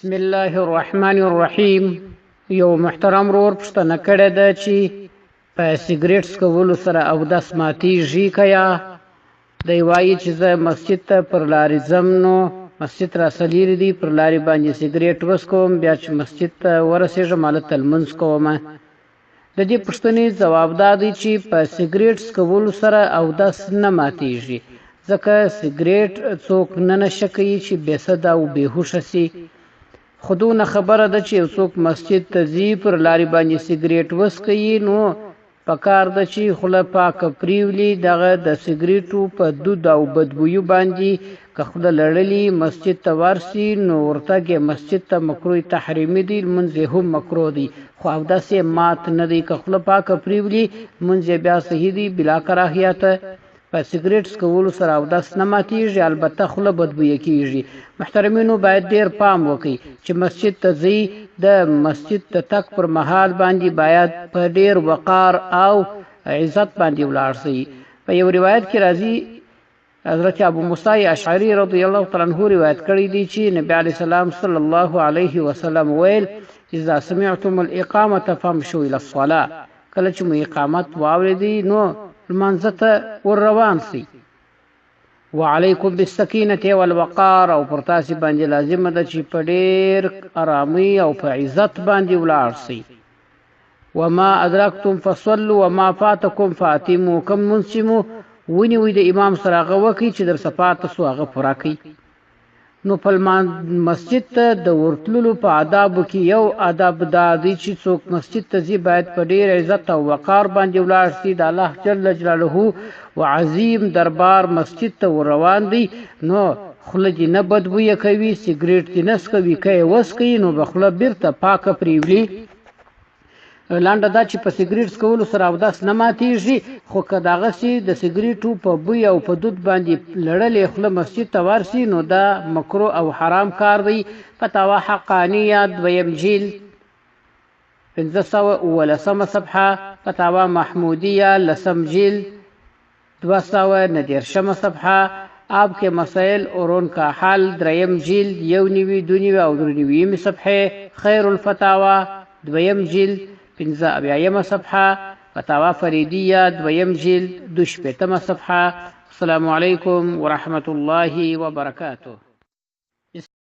بسم الله الرحمن الرحیم. یو محترم رور پوښتنه کړې ده چې په سیګریټ څکولو سره اودس ماتیږي که یا؟ دی وایي چې زه مسجد ته پر لارې ځم، نو مسجد راسره لرې دی، پر لارې باندې سیګریټ وڅکوم، بیا چې مسجد ته ورسېږم هلته لمونځ کومه. د دې پوښتنې ځواب دا دی چې په سیګریټ څکولو سره اودس نه ماتیږي، ځکه سیګریټ څوک نه نشه کوي چې بېسده او بېهوشه سي. خو دونه خبره ده چې یو څوک مسجد ته ځي، پر لارې باندې سیګریټ وڅکوي، نو پکار ده چې خوله پاکه پرېولي. دغه د سیګریټو په دود او بدبویو باندې که خوله لړلي مسجد ته ورسي، نو ورتګ یې مسجد ته مکروه تحریمي دی، لمونځ یې هم مکروه دی، خو اودس یې مات نه دی. که خوله پاکه پرېولي لمونځ یې بیا صحیح دی بلا کراهیته. په سیګریټ څکولو سره اودس نه ماتیږي، البته خوله بدبویه کیږي. محترمینو باید ډیر پام وکړي چې مسجد ته ځي، د مسجد ته تک پر مهال باندې باید په ډیر وقار او عزت باندې ولاړ شي. په یو روایت کې راځي، حضرت ابو موسی اشعری رضی الله تعالی عنہ روایت کړی دی چې نبی علیه السلام صلی الله علیه وسلم ویل: اذا سمعتم الاقامه فامشوا الى الصلاه. کله چې مو اقامت واوریدي نو لمانځه ته ور روان سي. وعلیکم بالسکینة والوقار، او پر تاسې باندې لازمه ده چې په ډېر ارامۍ او په عزت باندې ولاړ سي. وما ادرکتم فصلوا وما فاتکم فاتموا. کم لمونځ چې مو ونیوئ د امام سره هغه وکړئ، چې در څه پاته سو هغه پوره کړئ. نو په مسجد ته د ورتللو په آدابو کې یو آداب دا دی چې څوک مسجد ته ځي باید په ډېر عزت او وقار باندې ولاړ سي. د الله جل جلاله و عظیم دربار مسجد ته ور روان دی، نو خوله دې نه بدبویه کوي، سیګریټ دې نه څکوي. که یې وڅکوي نو به خوله بیرته پاکه پرېولي. لنډه دا چې په سیګریټ څکولو سره اودس نه ماتیږي، خو که دغسې د سیګریټو په بوی او په دود باندې لړلې خوله مسجد ته ورسي، نو دا مکروه او حرام کار دی. فتاوا حقانیه 2 جلد 519 صفحه، فتاوا محمودیه 10 جلد 219 صفحه، آب کے مسائل اور ان کا حل 3 جلد 1 2 او 3 صفحه، خیر الفتاوا 2 جلد 15 صفحه، فتاوا فریدیه 2 جلد 2 صفحه. السلام علیکم ورحمة الله وبرکاته.